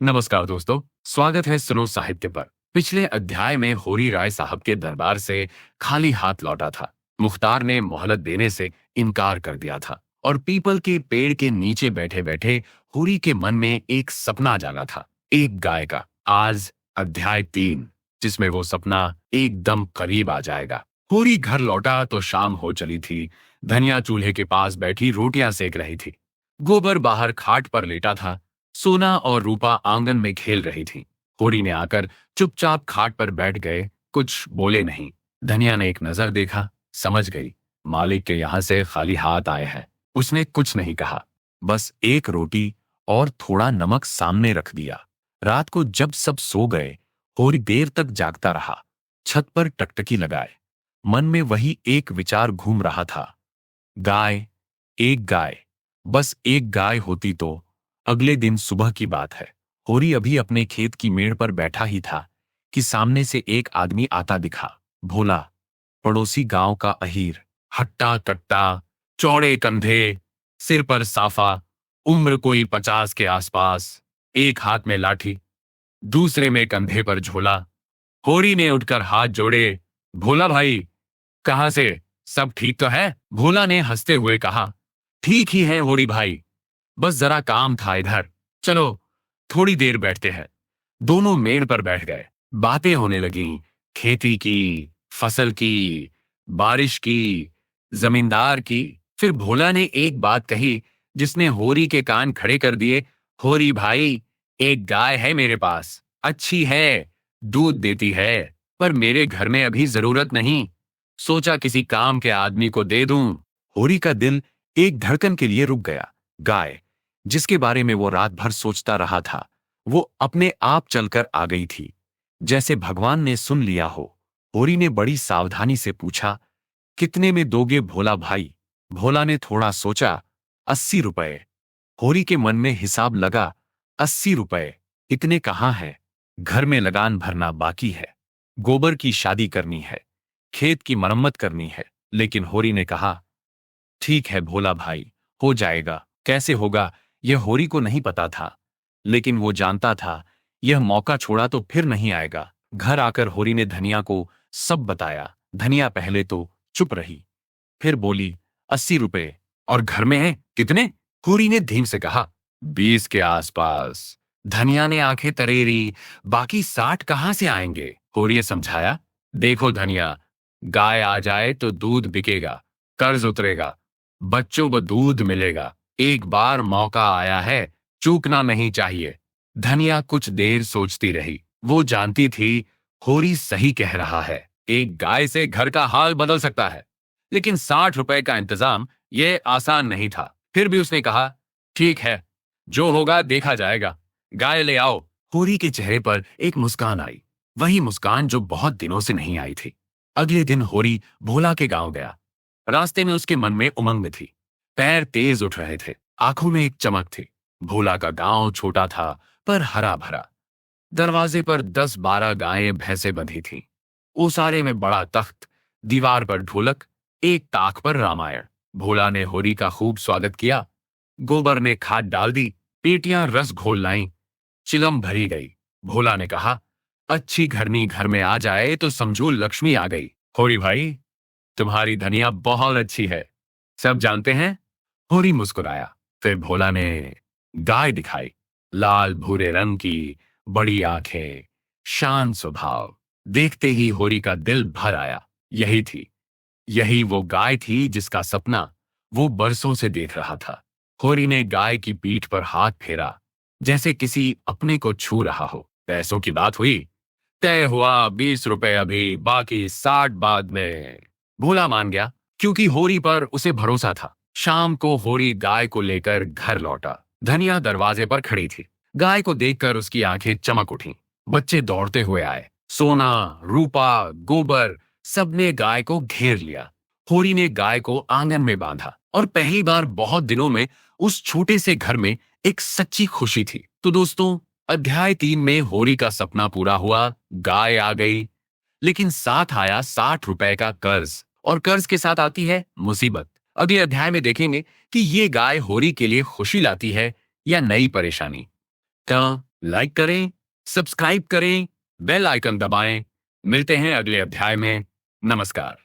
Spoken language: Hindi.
नमस्कार दोस्तों, स्वागत है सुनो साहित्य पर। पिछले अध्याय में होरी राय साहब के दरबार से खाली हाथ लौटा था। मुख्तार ने मोहलत देने से इनकार कर दिया था और पीपल के पेड़ के नीचे बैठे बैठे होरी के मन में एक सपना जागा था, एक गाय का। आज अध्याय 3, जिसमें वो सपना एकदम करीब आ जाएगा। होरी घर लौटा तो शाम हो चली थी। धनिया चूल्हे के पास बैठी रोटियां सेक रही थी। गोबर बाहर खाट पर लेटा था। सोना और रूपा आंगन में खेल रही थी। होरी ने आकर चुपचाप खाट पर बैठ गए, कुछ बोले नहीं। धनिया ने एक नजर देखा, समझ गई मालिक के यहां से खाली हाथ आए हैं। उसने कुछ नहीं कहा, बस एक रोटी और थोड़ा नमक सामने रख दिया। रात को जब सब सो गए, होरी देर तक जागता रहा, छत पर टकटकी लगाए। मन में वही एक विचार घूम रहा था, गाय, एक गाय, बस एक गाय होती तो। अगले दिन सुबह की बात है। होरी अभी अपने खेत की मेड़ पर बैठा ही था कि सामने से एक आदमी आता दिखा। भोला, पड़ोसी गांव का अहीर, हट्टा कट्टा, चौड़े कंधे, सिर पर साफा, उम्र कोई 50 के आसपास, एक हाथ में लाठी, दूसरे में कंधे पर झोला। होरी ने उठकर हाथ जोड़े, भोला भाई, कहां से? सब ठीक तो है? भोला ने हंसते हुए कहा, ठीक ही है होरी भाई, बस जरा काम था इधर। चलो थोड़ी देर बैठते हैं। दोनों मेड़ पर बैठ गए। बातें होने लगीं, खेती की, फसल की, बारिश की, जमींदार की। फिर भोला ने एक बात कही जिसने होरी के कान खड़े कर दिए। होरी भाई, एक गाय है मेरे पास, अच्छी है, दूध देती है, पर मेरे घर में अभी जरूरत नहीं। सोचा किसी काम के आदमी को दे दूं। होरी का दिल एक धड़कन के लिए रुक गया। गाय, जिसके बारे में वो रात भर सोचता रहा था, वो अपने आप चलकर आ गई थी, जैसे भगवान ने सुन लिया हो। होरी ने बड़ी सावधानी से पूछा, कितने में दोगे भोला भाई? भोला ने थोड़ा सोचा, 80 रुपए। होरी के मन में हिसाब लगा, 80 रुपए इतने कहाँ हैं? घर में लगान भरना बाकी है, गोबर की शादी करनी है, खेत की मरम्मत करनी है। लेकिन होरी ने कहा, ठीक है भोला भाई, हो जाएगा। कैसे होगा यह होरी को नहीं पता था, लेकिन वो जानता था यह मौका छोड़ा तो फिर नहीं आएगा। घर आकर होरी ने धनिया को सब बताया। धनिया पहले तो चुप रही, फिर बोली, 80 रुपए। और घर में है कितने? होरी ने धीम से कहा, 20 के आसपास। धनिया ने आंखें तरेरी, बाकी 60 कहां से आएंगे? होरी ने समझाया, देखो धनिया, गाय आ जाए तो दूध बिकेगा, कर्ज उतरेगा, बच्चों को दूध मिलेगा। एक बार मौका आया है, चूकना नहीं चाहिए। धनिया कुछ देर सोचती रही। वो जानती थी होरी सही कह रहा है, एक गाय से घर का हाल बदल सकता है। लेकिन 60 रुपए का इंतजाम ये आसान नहीं था। फिर भी उसने कहा, ठीक है, जो होगा देखा जाएगा, गाय ले आओ। होरी के चेहरे पर एक मुस्कान आई, वही मुस्कान जो बहुत दिनों से नहीं आई थी। अगले दिन होरी भोला के गांव गया। रास्ते में उसके मन में उमंग थी, पैर तेज उठ रहे थे, आंखों में एक चमक थी। भोला का गांव छोटा था पर हरा भरा। दरवाजे पर 10-12 गायें भैंसें बंधी थीं। ओसारे में बड़ा तख्त, दीवार पर ढोलक, एक ताक पर रामायण। भोला ने होरी का खूब स्वागत किया। गोबर ने खाद डाल दी, पेटियां रस घोल लाईं, चिलम भरी गई। भोला ने कहा, अच्छी घरनी घर में आ जाए तो समझो लक्ष्मी आ गई। होरी भाई, तुम्हारी धनिया बहुत अच्छी है, सब जानते हैं। होरी मुस्कुराया। फिर भोला ने गाय दिखाई, लाल भूरे रंग की, बड़ी आंखें, शांत स्वभाव। देखते ही होरी का दिल भर आया। यही थी, यही वो गाय थी जिसका सपना वो बरसों से देख रहा था। होरी ने गाय की पीठ पर हाथ फेरा, जैसे किसी अपने को छू रहा हो। पैसों की बात हुई, तय हुआ 20 रुपए अभी, बाकी 60 बाद में। भोला मान गया, क्योंकि होरी पर उसे भरोसा था। शाम को होरी गाय को लेकर घर लौटा। धनिया दरवाजे पर खड़ी थी। गाय को देखकर उसकी आंखें चमक उठीं। बच्चे दौड़ते हुए आए। सोना, रूपा, गोबर, सबने गाय को घेर लिया। होरी ने गाय को आंगन में बांधा और पहली बार बहुत दिनों में उस छोटे से घर में एक सच्ची खुशी थी। तो दोस्तों, अध्याय 3 में होरी का सपना पूरा हुआ, गाय आ गई, लेकिन साथ आया 60 रुपए का कर्ज, और कर्ज के साथ आती है मुसीबत। अगले अध्याय में देखेंगे कि ये गाय होरी के लिए खुशी लाती है या नई परेशानी। तो लाइक करें, सब्सक्राइब करें, बेल आइकन दबाएं। मिलते हैं अगले अध्याय में। नमस्कार।